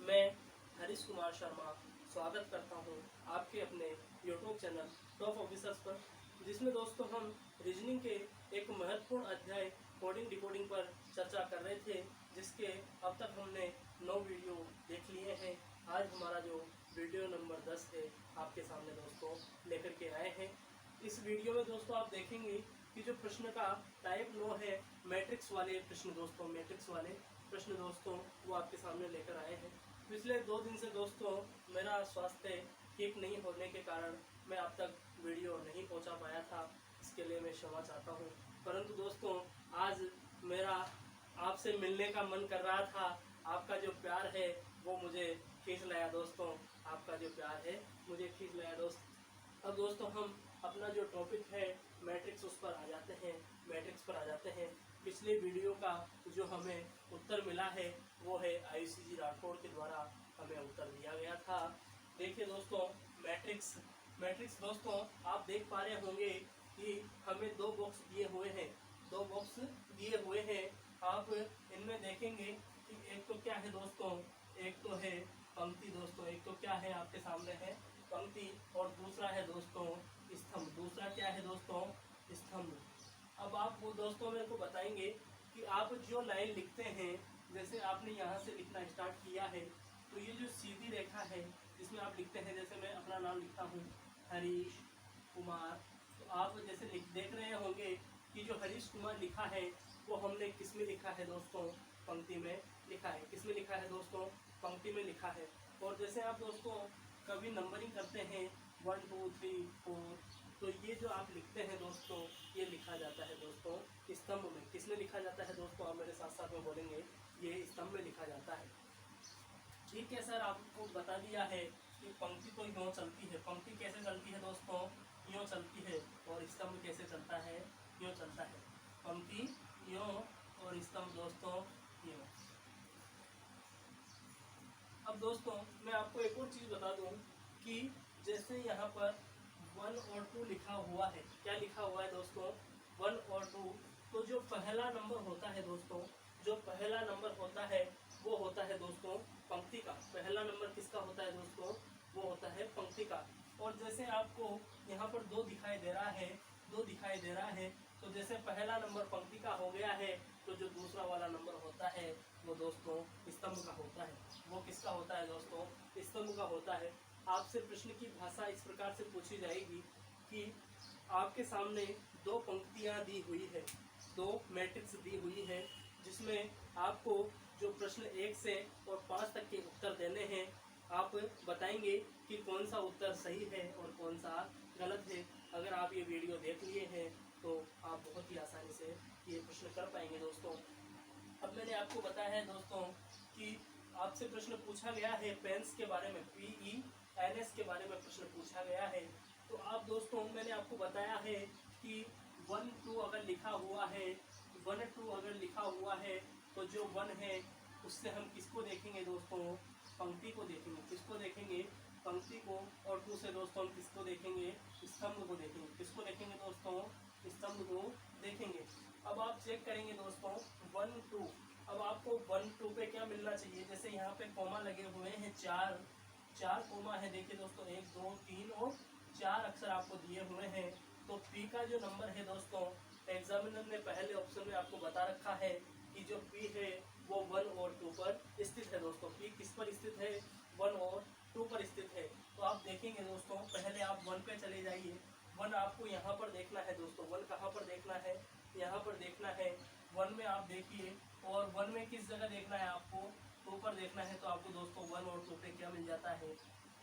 मैं हरीश कुमार शर्मा स्वागत करता हूं आपके अपने यूट्यूब चैनल टॉप ऑफिसर्स पर, जिसमें दोस्तों हम रीजनिंग के एक महत्वपूर्ण अध्याय कोडिंग डिकोडिंग पर चर्चा कर रहे थे, जिसके अब तक हमने 9 वीडियो देख लिए हैं। आज हमारा जो वीडियो नंबर 10 है आपके सामने दोस्तों लेकर के आए हैं। इस वीडियो में दोस्तों आप देखेंगे कि जो प्रश्न का टाइप 9 है, मैट्रिक्स वाले प्रश्न दोस्तों, मैट्रिक्स वाले प्रश्न दोस्तों वो आपके सामने लेकर आए हैं। पिछले 2 दिन से दोस्तों मेरा स्वास्थ्य ठीक नहीं होने के कारण मैं अब तक वीडियो नहीं पहुंचा पाया था, इसके लिए मैं क्षमा चाहता हूं। परंतु दोस्तों आज मेरा आपसे मिलने का मन कर रहा था। आपका जो प्यार है वो मुझे खींच लाया दोस्तों, आपका जो प्यार है मुझे खींच लाया दोस्त। अब दोस्तों हम अपना जो टॉपिक है मैट्रिक्स उस पर आ जाते हैं, मैट्रिक्स पर आ जाते हैं। पिछले वीडियो का जो हमें उत्तर मिला है वो है आयुषी राठौड़ के द्वारा हमें उत्तर दिया गया था। देखिए दोस्तों मैट्रिक्स मैट्रिक्स दोस्तों आप देख पा रहे होंगे कि हमें 2 बॉक्स दिए हुए हैं, 2 बॉक्स दिए हुए हैं। आप इनमें देखेंगे कि एक तो क्या है दोस्तों, एक तो है पंक्ति दोस्तों, एक तो क्या है आपके सामने है पंक्ति और दूसरा है दोस्तों स्तंभ। दूसरा क्या है दोस्तों, स्तंभ। अब आप वो दोस्तों मेरे को बताएंगे कि आप जो लाइन लिखते हैं, जैसे आपने यहाँ से लिखना स्टार्ट किया है तो ये जो सीधी रेखा है जिसमें आप लिखते हैं, जैसे मैं अपना नाम लिखता हूँ हरीश कुमार, तो आप जैसे देख रहे होंगे कि जो हरीश कुमार लिखा है वो हमने किस में लिखा है दोस्तों, पंक्ति में लिखा है। किस में लिखा है दोस्तों, पंक्ति में लिखा है। और जैसे आप दोस्तों कभी नंबरिंग करते हैं 1 2 3 4, तो ये जो आप लिखते हैं दोस्तों ये लिखा जाता है दोस्तों स्तंभ में। किस में लिखा जाता है दोस्तों, आप मेरे साथ साथ में बोलेंगे, ये स्तंभ में लिखा जाता है। ठीक है सर, आपको बता दिया है कि पंक्ति तो यूँ चलती है। पंक्ति कैसे चलती है दोस्तों, यूँ चलती है। और स्तंभ कैसे चलता है, यूँ चलता है। पंक्ति यूँ और स्तंभ दोस्तों यूँ। अब दोस्तों मैं आपको एक और चीज़ बता दूं कि जैसे यहाँ पर 1 और 2 लिखा हुआ है, क्या लिखा हुआ है दोस्तों, 1 और 2, तो जो पहला नंबर होता है दोस्तों, जो पहला नंबर होता है वो होता है दोस्तों पंक्ति का। पहला नंबर किसका होता है दोस्तों, वो होता है पंक्ति का। और जैसे आपको यहाँ पर 2 दिखाई दे रहा है, 2 दिखाई दे रहा है, तो जैसे पहला नंबर पंक्ति का हो गया है तो जो दूसरा वाला नंबर होता है वो दोस्तों स्तंभ का होता है। वो किसका होता है दोस्तों, स्तंभ का होता है। आपसे प्रश्न की भाषा इस प्रकार से पूछी जाएगी कि आपके सामने 2 पंक्तियां दी हुई है, 2 मैट्रिक्स दी हुई है, जिसमें आपको जो प्रश्न 1 से और 5 तक के उत्तर देने हैं। आप बताएंगे कि कौन सा उत्तर सही है और कौन सा गलत है। अगर आप ये वीडियो देख लिए हैं तो आप बहुत ही आसानी से ये प्रश्न कर पाएंगे दोस्तों। अब मैंने आपको बताया है दोस्तों कि आपसे प्रश्न पूछा गया है पेन्स के बारे में, PENS के बारे में प्रश्न पूछा गया है। तो आप दोस्तों मैंने आपको बताया है कि 1 2 अगर लिखा हुआ है, 1 2 अगर लिखा हुआ है तो जो 1 है उससे हम किसको देखेंगे दोस्तों, पंक्ति को देखेंगे। किसको देखेंगे, पंक्ति को। और 2 से दोस्तों हम किसको देखेंगे, स्तंभ को देखेंगे। किसको देखेंगे दोस्तों, स्तंभ को देखेंगे। अब आप चेक करेंगे दोस्तों 1 2, अब आपको 1 2 पे क्या मिलना चाहिए, जैसे यहाँ पे कोमा लगे हुए हैं, 4 कोमा है। देखिए दोस्तों 1 2 3 और 4 अक्षर आपको दिए हुए हैं। तो पी का जो नंबर है दोस्तों, एग्जामिनर ने पहले ऑप्शन में आपको बता रखा है कि जो पी है वो 1 और 2 पर स्थित है दोस्तों। पी किस पर स्थित है, 1 और 2 पर स्थित है। तो आप देखेंगे दोस्तों, पहले आप 1 पे चले जाइए। 1 आपको यहाँ पर देखना है दोस्तों, 1 कहाँ पर देखना है, यहाँ पर देखना है। 1 में आप देखिए, और 1 में किस जगह देखना है आपको, 2 पर देखना है। तो आपको दोस्तों 1 और 2 पे क्या मिल जाता है,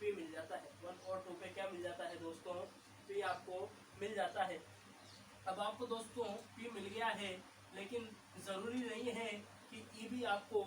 पी मिल जाता है। 1 और 2 पे क्या मिल जाता है दोस्तों, पी आपको मिल जाता है। अब आपको दोस्तों पी मिल गया है, लेकिन ज़रूरी नहीं है कि ई भी आपको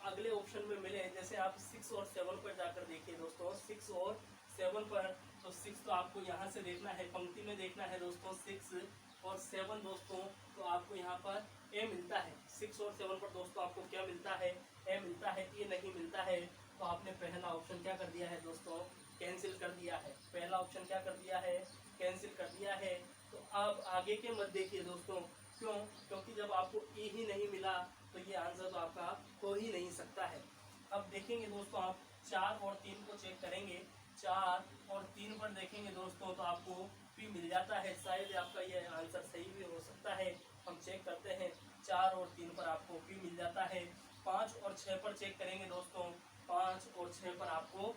अगले ऑप्शन में मिले। जैसे आप 6 और 7 पर जाकर देखिए दोस्तों, 6 और 7 पर, तो 6 तो आपको यहाँ से देखना है, पंक्ति में देखना है दोस्तों 6 और 7 दोस्तों, तो आपको यहाँ पर ए मिलता है। 6 और 7 पर दोस्तों आपको क्या मिलता है, ए मिलता है, ए नहीं मिलता है। तो आपने पहला ऑप्शन क्या कर दिया है दोस्तों, कैंसिल कर दिया है। पहला ऑप्शन क्या कर दिया है, कैंसिल कर दिया है। तो आप आगे के मत देखिए दोस्तों, क्यों, क्योंकि जब आपको ए ही नहीं मिला तो ये आंसर तो आपका हो ही नहीं सकता है। अब देखेंगे दोस्तों आप 4 और 3 को चेक करेंगे, 4 और 3 पर देखेंगे दोस्तों तो आपको पी मिल जाता है। शायद आपका ये आंसर सही भी हो सकता है, हम चेक करते हैं। 4 और 3 पर आपको पी मिल जाता है। 5 और 6 पर चेक करेंगे दोस्तों, 5 और 6 पर आपको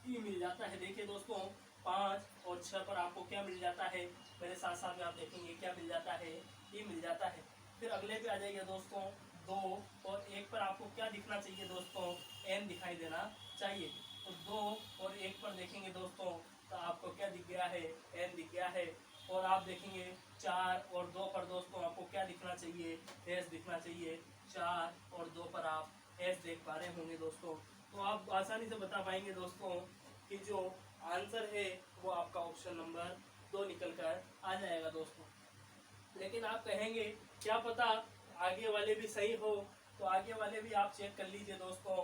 ई मिल जाता है। देखिए दोस्तों 5 और 6 पर आपको क्या मिल जाता है, मेरे साथ साथ में आप देखेंगे क्या मिल जाता है, ई मिल जाता है। फिर अगले पे आ जाइए दोस्तों, 2 और 1 पर आपको क्या दिखना चाहिए दोस्तों, एन दिखाई देना चाहिए। तो 2 और 1 पर देखेंगे दोस्तों तो आपको क्या दिख गया है, एन दिख गया है। और आप देखेंगे 4 और 2 पर दोस्तों आपको क्या दिखना चाहिए, एस दिखना चाहिए। 4 और 2 पर आप एस देख पा रहे होंगे दोस्तों। तो आप आसानी से बता पाएंगे दोस्तों कि जो आंसर है वो आपका ऑप्शन नंबर 2 निकल कर आ जाएगा दोस्तों। लेकिन आप कहेंगे क्या पता आगे वाले भी सही हो, तो आगे वाले भी आप चेक कर लीजिए दोस्तों।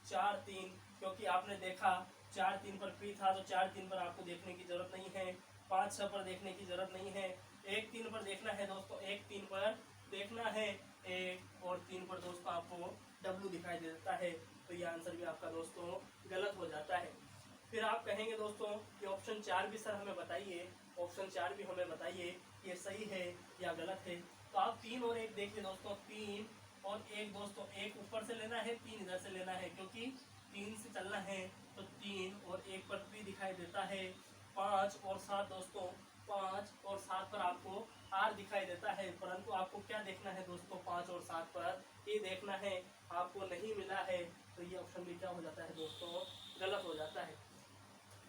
4 3, क्योंकि आपने देखा 4 3 पर पी था तो 4 3 पर आपको देखने की जरूरत नहीं है, 5 6 पर देखने की जरूरत नहीं है, 1 3 पर देखना है दोस्तों, 1 3 पर देखना है। 1 और 3 पर दोस्तों आपको डब्ल्यू दिखाई दे देता है, तो ये आंसर भी आपका दोस्तों गलत हो जाता है। फिर आप कहेंगे दोस्तों कि ऑप्शन 4 भी सर हमें बताइए, ऑप्शन 4 भी हमें बताइए ये सही है या गलत है। तो आप 3 और 1 देखिए दोस्तों, 3 और 1 दोस्तों, 1 ऊपर से लेना है, 3 इधर से लेना है, क्योंकि 3 से चलना है। तो 3 और 1 पर भी दिखाई देता है। 5 और 7 दोस्तों, 5 और 7 पर आपको आर दिखाई देता है, परंतु आपको क्या देखना है दोस्तों, 5 और 7 पर ये देखना है, आपको नहीं मिला है। तो ये ऑप्शन भी क्या हो जाता है दोस्तों, गलत हो जाता है।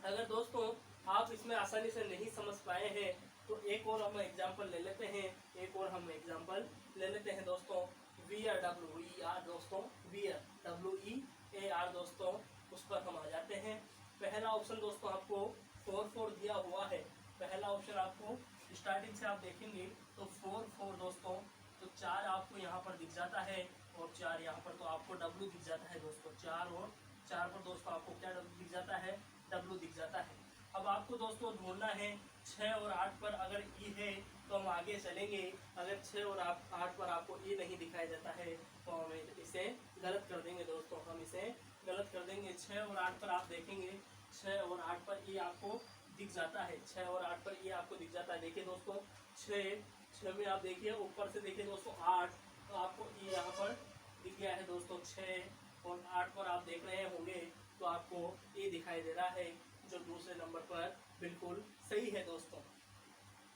अगर दोस्तों आप इसमें आसानी से नहीं समझ पाए हैं तो एक और हम एग्जांपल ले लेते हैं, एक और हम एग्जांपल ले लेते हैं दोस्तों। वीआर डब्ल्यू ई आर दोस्तों, VR W E A R दोस्तों, उस पर हम आ जाते हैं। पहला ऑप्शन दोस्तों आपको 4 4 दिया हुआ है। पहला ऑप्शन आपको स्टार्टिंग से आप देखेंगे तो 4 4 दोस्तों, तो 4 आपको यहाँ पर दिख जाता है और 4 यहाँ पर, तो आपको डब्ल्यू दिख जाता है दोस्तों। 4 और 4 पर दोस्तों आपको क्या दिख जाता है, डब्ल्यू दिख जाता है। अब आपको दोस्तों ढूंढना है 6 और 8 पर अगर ई है तो हम आगे चलेंगे, अगर 6 और 8 पर आपको ई नहीं दिखाई देता है तो हम इसे गलत कर देंगे दोस्तों, हम इसे गलत कर देंगे। 6 और 8 पर आप देखेंगे, 6 और 8 पर ई आपको दिख जाता है, 6 और 8 पर ई आपको दिख जाता है। देखिए दोस्तों 6 में आप देखिए ऊपर से देखिए दोस्तों 8, तो आपको ई यहाँ पर दिख गया है दोस्तों। 6 और 8 पर आप देख रहे होंगे तो आपको ये दिखाई दे रहा है, जो दूसरे नंबर पर बिल्कुल सही है दोस्तों।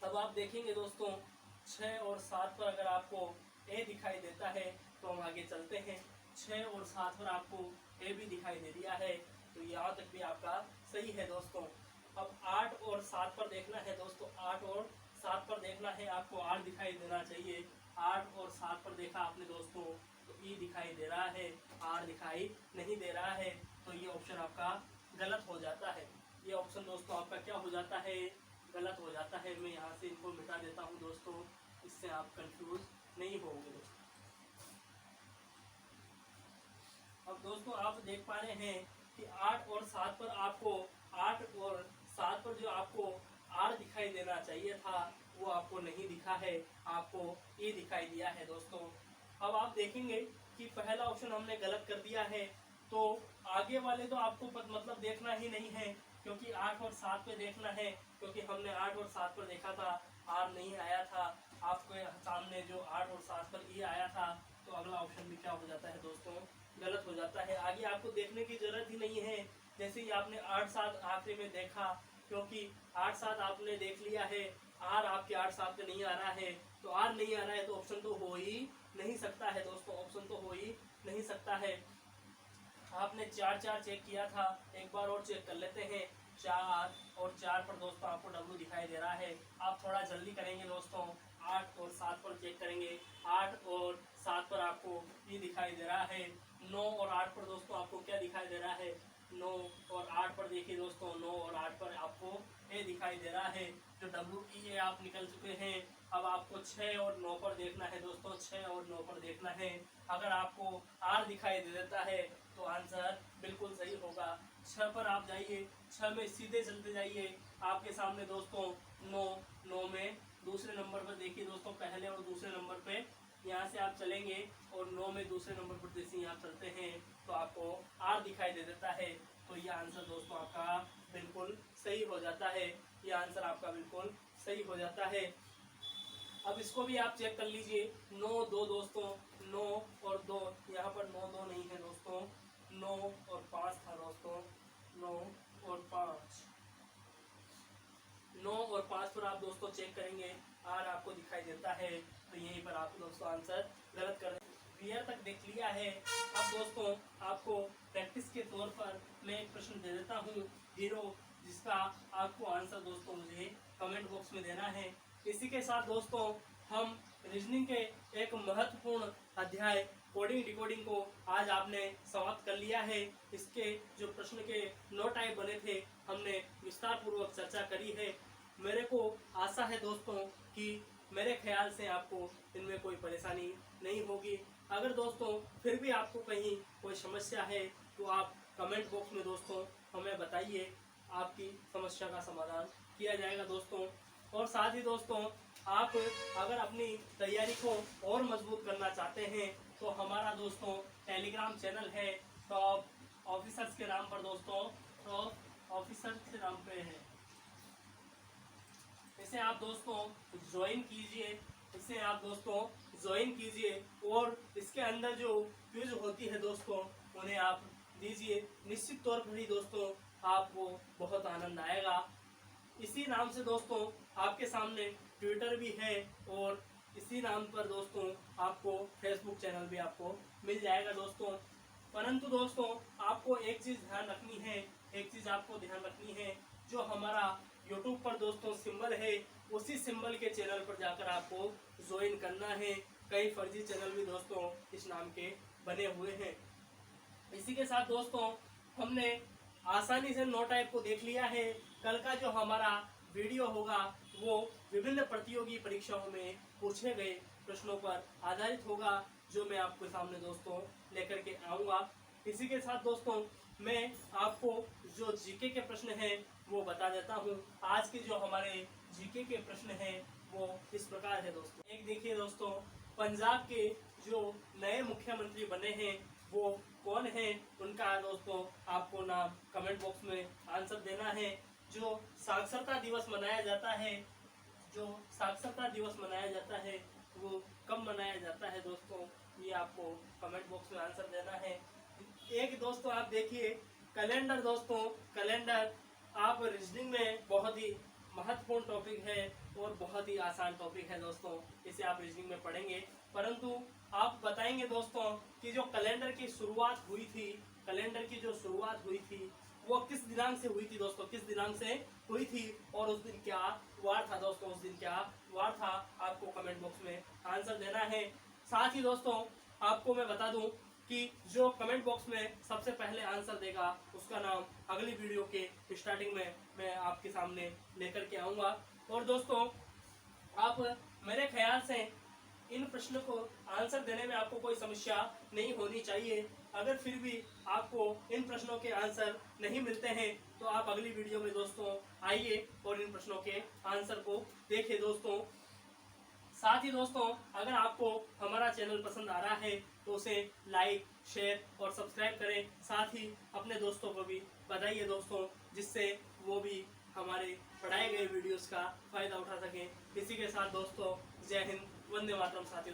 अब आप देखेंगे दोस्तों 6 और 7 पर अगर आपको ए दिखाई देता है तो हम आगे चलते हैं। 6 और 7 पर आपको ए भी दिखाई दे दिया है, तो यहाँ तक भी आपका सही है दोस्तों। अब 8 और 7 पर देखना है दोस्तों, 8 और 7 पर देखना है, आपको आर दिखाई देना चाहिए। 8 और 7 पर देखा आपने दोस्तों तो ई दिखाई दे रहा है, आर दिखाई नहीं दे रहा है, तो ये ऑप्शन आपका गलत हो जाता है। ये ऑप्शन दोस्तों आपका क्या हो जाता है, गलत हो जाता है। मैं यहाँ से इनको मिटा देता हूँ दोस्तों, इससे आप कंफ्यूज नहीं होंगे दोस्तों। अब दोस्तों आप देख पा रहे हैं कि 8 और 7 पर आपको 8 और 7 पर जो आपको आर दिखाई देना चाहिए था वो आपको नहीं दिखा है, आपको ए दिखाई दिया है दोस्तों। अब आप देखेंगे कि पहला ऑप्शन हमने गलत कर दिया है, तो आगे वाले तो आपको मतलब देखना ही नहीं है, क्योंकि 8 और 7 पे देखना है, क्योंकि हमने 8 और 7 पर देखा था आर नहीं आया था। आपके सामने जो 8 और 7 पर ई आया था, तो अगला ऑप्शन भी क्या हो जाता है दोस्तों, गलत हो जाता है। आगे आपको देखने की जरूरत ही नहीं है, जैसे ही आपने 8 7 आखिरी में देखा, क्योंकि 8 7 आपने देख लिया है, आर आपके 8 7 पे नहीं आ रहा है, तो आर नहीं आ रहा है तो ऑप्शन तो हो ही नहीं सकता है दोस्तों, ऑप्शन तो हो ही नहीं सकता है। आपने 4 4 चेक किया था, एक बार और चेक कर लेते हैं। 4 और 4 पर दोस्तों आपको डब्ल्यू दिखाई दे रहा है, आप थोड़ा जल्दी करेंगे दोस्तों। 8 और 7 पर चेक करेंगे, 8 और 7 पर आपको ये दिखाई दे रहा है। 9 और 8 पर दोस्तों आपको क्या दिखाई दे रहा है, 9 और 8 पर देखिए दोस्तों, 9 और 8 पर आपको ए दिखाई दे रहा है, जो डब्ल्यू ई ए आप निकल चुके हैं। अब आपको 6 और 9 पर देखना है दोस्तों, 6 और 9 पर देखना है। अगर आपको आर दिखाई दे देता है तो आंसर बिल्कुल सही होगा। 6 पर आप जाइए, 6 में सीधे चलते जाइए, आपके सामने दोस्तों 9 में दूसरे नंबर पर देखिए दोस्तों, पहले और दूसरे नंबर पे यहाँ से आप चलेंगे और 9 में दूसरे नंबर पर जैसे ही आप चलते हैं तो आपको आर दिखाई दे देता है, तो ये आंसर दोस्तों आपका बिल्कुल सही हो जाता है। ये आंसर आपका बिल्कुल सही हो जाता है। अब इसको भी आप चेक कर लीजिए। 9 2 दोस्तों, 9 और 2, यहाँ पर 9 2 नहीं है दोस्तों, 9 और 5 था दोस्तों, 9 और 5, 9 और 5 पर आप दोस्तों चेक करेंगे, आर आपको दिखाई देता है, तो यहीं पर आप दोस्तों आंसर गलत कर क्लियर तक देख लिया है। अब दोस्तों आपको प्रैक्टिस के तौर पर मैं एक प्रश्न दे देता हूँ 0, जिसका आपको आंसर दोस्तों मुझे कमेंट बॉक्स में देना है। इसी के साथ दोस्तों हम रीजनिंग के एक महत्वपूर्ण अध्याय कोडिंग डिकोडिंग को आज आपने समाप्त कर लिया है। इसके जो प्रश्न के 9 टाइप बने थे, हमने विस्तार पूर्वक चर्चा करी है। मेरे को आशा है दोस्तों कि मेरे ख्याल से आपको इनमें कोई परेशानी नहीं होगी। अगर दोस्तों फिर भी आपको कहीं कोई समस्या है तो आप कमेंट बॉक्स में दोस्तों हमें बताइए, आपकी समस्या का समाधान किया जाएगा दोस्तों। और साथ ही दोस्तों आप अगर अपनी तैयारी को और मजबूत करना चाहते हैं तो हमारा दोस्तों टेलीग्राम चैनल है टॉप ऑफिसर्स के नाम पर दोस्तों, टॉप ऑफिसर्स के नाम पे है, इसे आप दोस्तों ज्वाइन कीजिए, इसे आप दोस्तों ज्वाइन कीजिए और इसके अंदर जो क्विज होती है दोस्तों उन्हें आप दीजिए। निश्चित तौर पर ही दोस्तों आपको बहुत आनंद आएगा। इसी नाम से दोस्तों आपके सामने ट्विटर भी है और इसी नाम पर दोस्तों आपको फेसबुक चैनल भी आपको मिल जाएगा दोस्तों। परंतु दोस्तों आपको एक चीज़ ध्यान रखनी है, एक चीज़ आपको ध्यान रखनी है, जो हमारा यूट्यूब पर दोस्तों सिंबल है, उसी सिंबल के चैनल पर जाकर आपको ज्वाइन करना है। कई फर्जी चैनल भी दोस्तों इस नाम के बने हुए हैं। इसी के साथ दोस्तों हमने आसानी से 9 टाइप को देख लिया है। कल का जो हमारा वीडियो होगा वो विभिन्न प्रतियोगी परीक्षाओं में पूछे गए प्रश्नों पर आधारित होगा, जो मैं आपके सामने दोस्तों लेकर के आऊँगा। इसी के साथ दोस्तों मैं आपको जो जीके के प्रश्न हैं वो बता देता हूँ। आज के जो हमारे जीके के प्रश्न हैं वो इस प्रकार है दोस्तों। एक देखिए दोस्तों, पंजाब के जो नए मुख्यमंत्री बने हैं वो कौन है, उनका दोस्तों आपको नाम कमेंट बॉक्स में आंसर देना है। जो साक्षरता दिवस मनाया जाता है, जो साक्षरता दिवस मनाया जाता है वो कब मनाया जाता है दोस्तों, ये आपको कमेंट बॉक्स में आंसर देना है। एक दोस्तों आप देखिए कैलेंडर दोस्तों, कैलेंडर आप रीजनिंग में बहुत ही महत्वपूर्ण टॉपिक है और बहुत ही आसान टॉपिक है दोस्तों, इसे आप रीजनिंग में पढ़ेंगे। परंतु आप बताएंगे दोस्तों कि जो कैलेंडर की शुरुआत हुई थी, कैलेंडर की जो शुरुआत हुई थी वो किस दिनांक से हुई थी दोस्तों, किस दिनांक से हुई थी और उस दिन क्या वार था दोस्तों, उस दिन क्या वार था, आपको कमेंट बॉक्स में आंसर देना है। साथ ही दोस्तों आपको मैं बता दूं कि जो कमेंट बॉक्स में सबसे पहले आंसर देगा उसका नाम अगली वीडियो के स्टार्टिंग में मैं आपके सामने लेकर के आऊँगा। और दोस्तों आप मेरे ख्याल से इन प्रश्नों को आंसर देने में आपको कोई समस्या नहीं होनी चाहिए। अगर फिर भी आपको इन प्रश्नों के आंसर नहीं मिलते हैं तो आप अगली वीडियो में दोस्तों आइए और इन प्रश्नों के आंसर को देखिए दोस्तों। साथ ही दोस्तों अगर आपको हमारा चैनल पसंद आ रहा है तो उसे लाइक, शेयर और सब्सक्राइब करें। साथ ही अपने दोस्तों को भी बताइए दोस्तों, जिससे वो भी हमारे पढ़ाए गए वीडियोस का फायदा उठा सकें। इसी के साथ दोस्तों जय हिंद, वंदे मातरम साथियों।